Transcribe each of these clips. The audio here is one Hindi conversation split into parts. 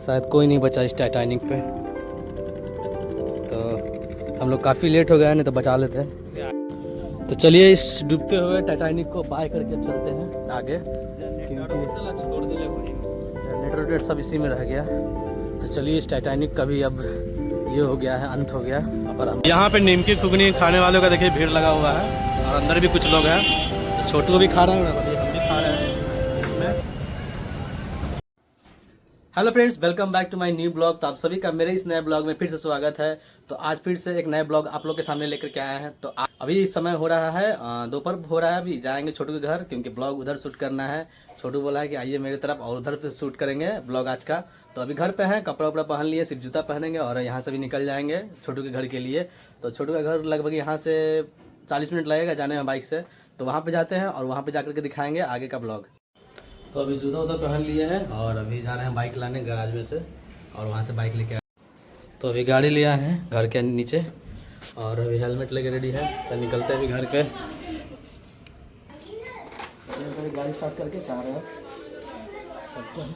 शायद कोई नहीं बचा इस टाइटैनिक पे, तो हम लोग काफ़ी लेट हो गए, नहीं तो बचा लेते हैं। तो चलिए इस डूबते हुए टाइटैनिक को बाय करके चलते हैं आगे, क्योंकि जनरेटर सब इसी में रह गया। तो चलिए इस टाइटैनिक का भी अब ये हो गया है, अंत हो गया। पर हम यहाँ पे नीम की घुगनी खाने वालों का देखिए भीड़ लगा हुआ है, और अंदर भी कुछ लोग हैं। तो छोटू भी खा रहे हैं, हम भी खा रहे हैं इसमें। Hello friends, welcome back to my new blog. तो आप सभी का मेरे इस नए ब्लॉग में फिर से स्वागत है। तो आज फिर से एक नए ब्लॉग आप लोग के सामने लेकर के आए हैं। तो अभी समय हो रहा है दोपहर हो रहा है, अभी जाएंगे छोटू के घर, क्योंकि ब्लॉग उधर शूट करना है। छोटू बोला है कि आइए मेरी तरफ और उधर पे शूट करेंगे ब्लॉग आज का। तो अभी घर पे हैं, कपड़ा उपड़ा पहन लिए, सिर्फ जूता पहनेंगे और यहाँ से भी निकल जाएंगे छोटू के घर के लिए। तो छोटू का घर लगभग यहाँ से 40 मिनट लगेगा जाने में बाइक से। तो वहाँ पे जाते हैं और वहाँ पे जाकर के दिखाएंगे आगे का ब्लॉग। तो अभी जूता उता पहन लिए हैं और अभी जा रहे हैं बाइक लाने गैराज में से, और वहाँ से बाइक लेके आए। तो अभी गाड़ी ले आए हैं घर के नीचे, और अभी हेलमेट लेके रेडी है। तो निकलते हैं अभी घर पे। गाड़ी स्टार्ट करके जा रहे हैं, चलते हैं।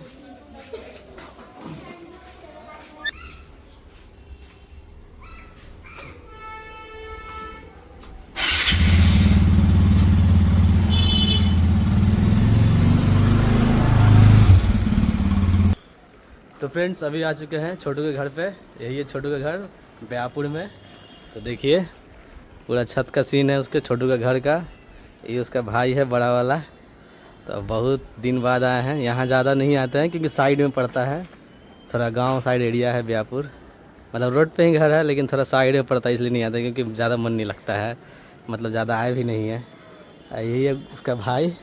तो फ्रेंड्स अभी आ चुके हैं छोटू के घर पे। यही है छोटू का घर ब्यापुर में। तो देखिए पूरा छत का सीन है उसके छोटू का घर का। ये उसका भाई है बड़ा वाला। तो बहुत दिन बाद आए हैं, यहाँ ज़्यादा नहीं आते हैं क्योंकि साइड में पड़ता है, थोड़ा गांव साइड एरिया है ब्यापुर। मतलब रोड पे ही घर है लेकिन थोड़ा साइड में पड़ता है, इसलिए नहीं आते क्योंकि ज़्यादा मन नहीं लगता है, मतलब ज़्यादा आए भी नहीं है। यही है उसका भाई।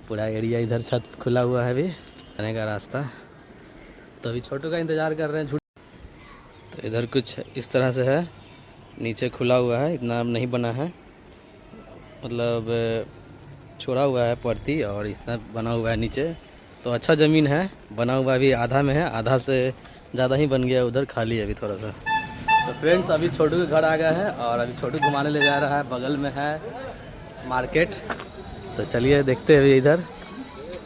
पूरा एरिया इधर छत खुला हुआ है अभी आने का रास्ता। तो अभी छोटू का इंतज़ार कर रहे हैं। तो इधर कुछ इस तरह से है, नीचे खुला हुआ है, इतना नहीं बना है, मतलब छोड़ा हुआ है परती, और इतना बना हुआ है नीचे। तो अच्छा ज़मीन है, बना हुआ अभी आधा में है, आधा से ज़्यादा ही बन गया, उधर खाली है अभी थोड़ा सा। तो फ्रेंड्स अभी छोटू के घर आ गए हैं और अभी छोटू घुमाने ले जा रहा है, बगल में है मार्केट। तो चलिए देखते हैं अभी इधर।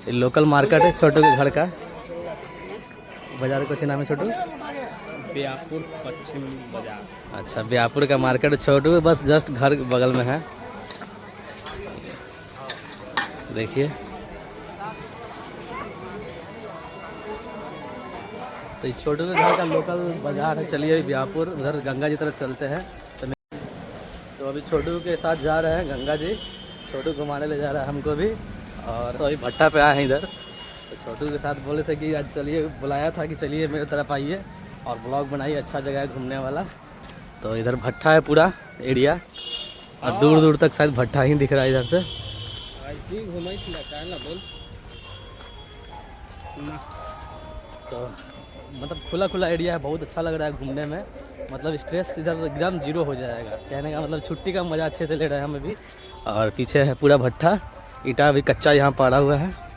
ये लोकल मार्केट है छोटू के घर का। बाजार का नाम है छोटू ब्यापुर पश्चिम बाजार। अच्छा, ब्यापुर का मार्केट छोटू बस जस्ट घर बगल में है। देखिए तो ये छोटू के घर का लोकल बाजार है। चलिए ब्यापुर उधर गंगा जी तरफ चलते हैं। तो अभी छोटू के साथ जा रहे हैं गंगा जी, छोटू घुमाने ले जा रहा है हमको भी। और तो अभी भट्टा पे आए हैं इधर। तो छोटू के साथ बोले थे कि आज चलिए, बुलाया था कि चलिए मेरे तरफ आइए और ब्लॉग बनाइए, अच्छा जगह है घूमने वाला। तो इधर भट्टा है पूरा एरिया, और दूर दूर तक शायद भट्टा ही दिख रहा है इधर से। तो मतलब खुला खुला एरिया है, बहुत अच्छा लग रहा है घूमने में। मतलब स्ट्रेस इधर एकदम जीरो हो जाएगा, कहने का मतलब छुट्टी का मज़ा अच्छे से ले रहे हैं हम अभी। और पीछे है पूरा भट्टा, ईटा भी कच्चा यहाँ पड़ा हुआ है।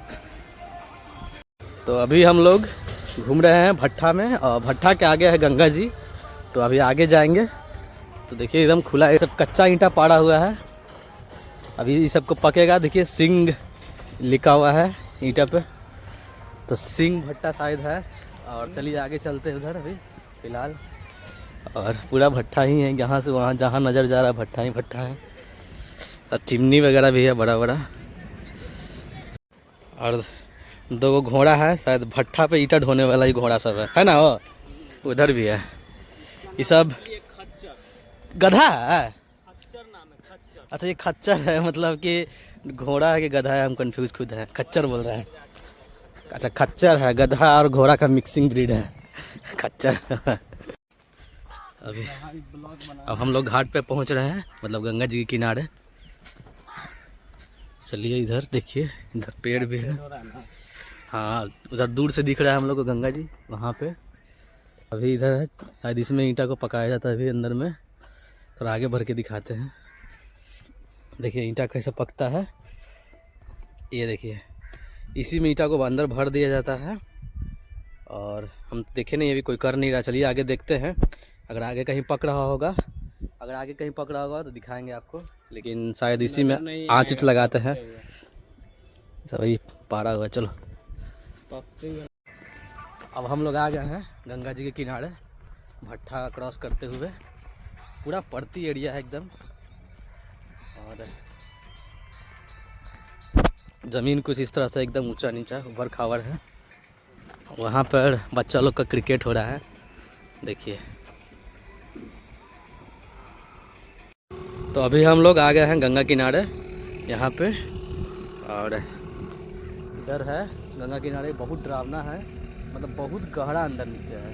तो अभी हम लोग घूम रहे हैं भट्टा में, और भट्टा के आगे है गंगा जी। तो अभी आगे जाएंगे। तो देखिए एकदम खुला है, सब कच्चा ईंटा पड़ा हुआ है, अभी ये सबको पकेगा। देखिए सिंह लिखा हुआ है ईंटा पे, तो सिंह भट्टा शायद है। और चलिए आगे चलते हैं उधर अभी फ़िलहाल। और पूरा भट्टा ही है, यहाँ से वहाँ जहाँ नज़र जा रहा है भट्टा ही भट्टा है। और चिमनी वगैरह भी है बड़ा बड़ा, और 2 घोड़ा है, शायद भट्टा पे ईंटा ढोने वाला ही घोड़ा सब है ना। वो उधर भी है। ये सब गधा है, अच्छा ये खच्चर है, मतलब कि घोड़ा है कि गधा है, हम कंफ्यूज खुद हैं, खच्चर बोल रहे हैं। अच्छा खच्चर है, गधा और घोड़ा का मिक्सिंग ब्रीड है खच्चर। अभी अब हम लोग घाट पे पहुंच रहे हैं, मतलब गंगा जी के किनारे। चलिए इधर देखिए, इधर पेड़ भी है, हाँ उधर दूर से दिख रहा है हम लोग को गंगा जी वहाँ पे। अभी इधर है, शायद इसमें ईंटा को पकाया जाता है अभी अंदर में। थोड़ा आगे भर के दिखाते हैं। देखिए ईंटा कैसे पकता है, ये देखिए इसी में ईंटा को अंदर भर दिया जाता है। और हम देखे नहीं, अभी कोई कर नहीं रहा। चलिए आगे देखते हैं, अगर आगे कहीं पक रहा होगा, अगर आगे कहीं पक रहा होगा तो दिखाएंगे आपको, लेकिन शायद इसी में आँच लगाते हैं। सब वही पारा हुआ, चलो अब हम लोग आ गए हैं गंगा जी के किनारे, भट्ठा क्रॉस करते हुए। पूरा पड़ती एरिया है एकदम, और ज़मीन कुछ इस तरह से एकदम ऊंचा नीचा उबड़ खाबड़ है। वहाँ पर बच्चा लोग का क्रिकेट हो रहा है, देखिए। तो अभी हम लोग आ गए हैं गंगा किनारे यहाँ पे, और इधर है गंगा किनारे। बहुत डरावना है, मतलब बहुत गहरा अंदर नीचे है,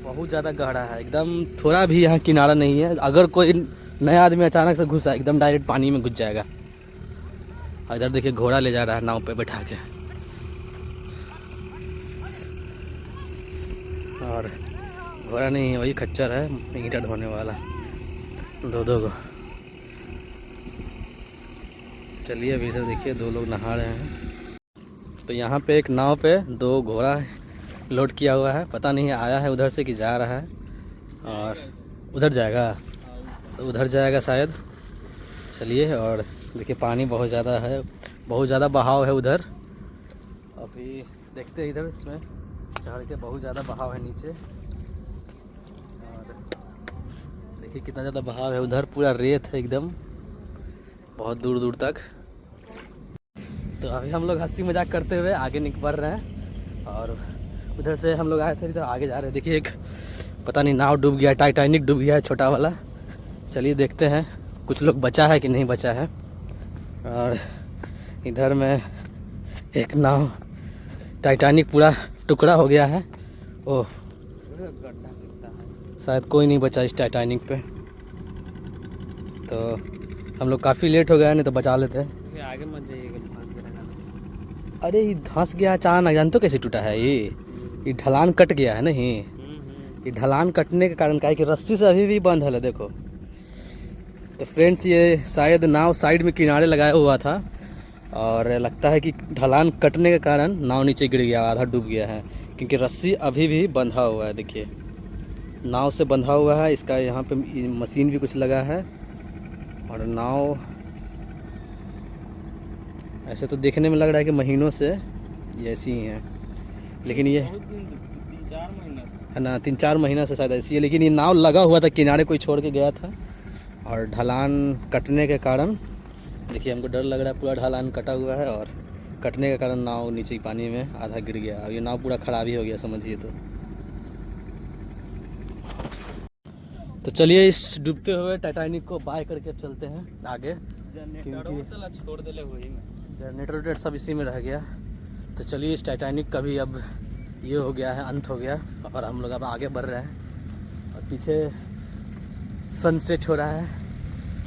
बहुत ज़्यादा गहरा है एकदम। थोड़ा भी यहाँ किनारा नहीं है, अगर कोई नया आदमी अचानक से घुसा एकदम डायरेक्ट पानी में घुस जाएगा। इधर देखिए घोड़ा ले जा रहा है नाव पे बैठा के, और घोड़ा नहीं है, वही खच्चर है ईंटा ढोने वाला, दो को। चलिए अभी इधर देखिए 2 लोग नहा रहे हैं। तो यहाँ पे एक नाव पे 2 घोड़ा लोड किया हुआ है, पता नहीं आया है उधर से कि जा रहा है, और उधर जाएगा, तो उधर जाएगा शायद। चलिए, और देखिए पानी बहुत ज़्यादा है, बहुत ज़्यादा बहाव है उधर। अभी देखते हैं इधर, इसमें चढ़ के बहुत ज़्यादा बहाव है नीचे, और देखिए कितना ज़्यादा बहाव है उधर। पूरा रेत है एकदम, बहुत दूर दूर तक। तो अभी हम लोग हंसी मजाक करते हुए आगे बढ़ रहे हैं, और उधर से हम लोग आए थे तो आगे जा रहे हैं। देखिए एक पता नहीं नाव डूब गया, टाइटैनिक डूब गया है छोटा वाला। चलिए देखते हैं कुछ लोग बचा है कि नहीं बचा है। और इधर में एक नाव टाइटैनिक पूरा टुकड़ा हो गया है। ओह, शायद कोई नहीं बचा इस टाइटैनिक पे, तो हम लोग काफ़ी लेट हो गए, नहीं तो बचा लेते। आगे मत जाइएगा, अरे ये धंस गया अचानक, जानते हो कैसे टूटा है ये ढलान कट गया है नहीं। ये ढलान कटने के कारण क्या है कि रस्सी से अभी भी बंद है, देखो। तो फ्रेंड्स ये शायद नाव साइड में किनारे लगाया हुआ था, और लगता है कि ढलान कटने के कारण नाव नीचे गिर गया, आधा डूब गया है, क्योंकि रस्सी अभी भी बंधा हुआ है। देखिए नाव से बंधा हुआ है, इसका यहाँ पे मशीन भी कुछ लगा है, और नाव ऐसे तो देखने में लग रहा है कि महीनों से ये ऐसी ही है, लेकिन ये 3-4 महीना से है ना, 3-4 महीना से शायद ऐसी है। लेकिन ये नाव लगा हुआ था किनारे, कोई छोड़ के गया था, और ढलान कटने के कारण देखिए हमको डर लग रहा है। पूरा ढलान कटा हुआ है, और कटने के कारण नाव नीचे पानी में आधा गिर गया। अब ये नाव पूरा खराब ही हो गया समझिए। तो चलिए इस डूबते हुए टाइटैनिक को बाय करके अब चलते हैं आगे। छोड़ देले हुई में जनरेटर वेटर सब इसी में रह गया। तो चलिए इस टाइटैनिक का भी अब ये हो गया है, अंत हो गया, और हम लोग अब आगे बढ़ रहे हैं। और पीछे सनसेट हो रहा है,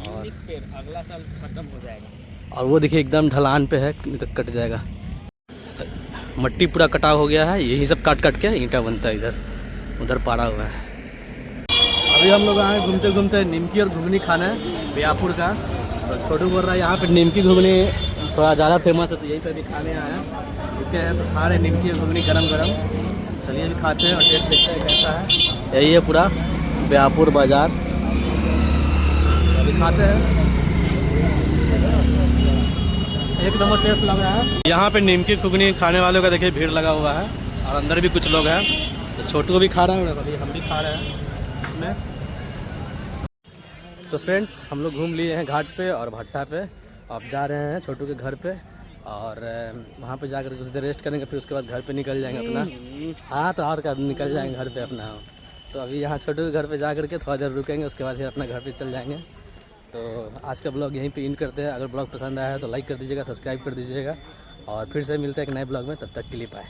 और फिर अगला साल खत्म हो जाएगा। और वो देखिए एकदम ढलान पे है, नहीं तो कट जाएगा। तो मट्टी पूरा कटाव हो गया है, यही सब काट काट के ईंटा बनता है। इधर उधर पारा हुआ है। अभी हम लोग आए घूमते घूमते निमकी और घुगनी खाना है बेयापुर का। तो छोटू बोल रहा है यहाँ पे निमकी घुगनी थोड़ा ज़्यादा फेमस है, तो यहीं पे भी खाने आए हैं। रुके हैं तो खा रहे निमकी और घुगनी गरम गरम। चलिए अभी खाते हैं और टेस्ट देखते हैं कैसा है। यही है पूरा बेयापुर बाज़ार, अभी खाते हैं। एक नंबर टेस्ट लग रहा है। यहाँ पे निमकी घुगनी खाने वालों का देखिए भीड़ लगा हुआ है, और अंदर भी कुछ लोग हैं। तो छोटू भी खा रहे हैं, अभी हम भी खा रहे हैं इसमें। तो फ्रेंड्स हम लोग घूम लिए हैं घाट पे और भट्टा पे। अब जा रहे हैं छोटू के घर पे, और वहाँ पे जाकर कुछ देर रेस्ट करेंगे, फिर उसके बाद घर पे निकल जाएंगे अपना। हाँ तो और क्या, निकल जाएंगे घर पे अपना। तो अभी यहाँ छोटू के घर पे जा करके थोड़ा देर रुकेंगे, उसके बाद फिर अपना घर पे चल जाएंगे। तो आज का ब्लॉग यहीं पे एंड करते हैं। अगर ब्लॉग पसंद आया है तो लाइक कर दीजिएगा, सब्सक्राइब कर दीजिएगा, और फिर से मिलते हैं एक नए ब्लॉग में। तब तक के लिए बाय।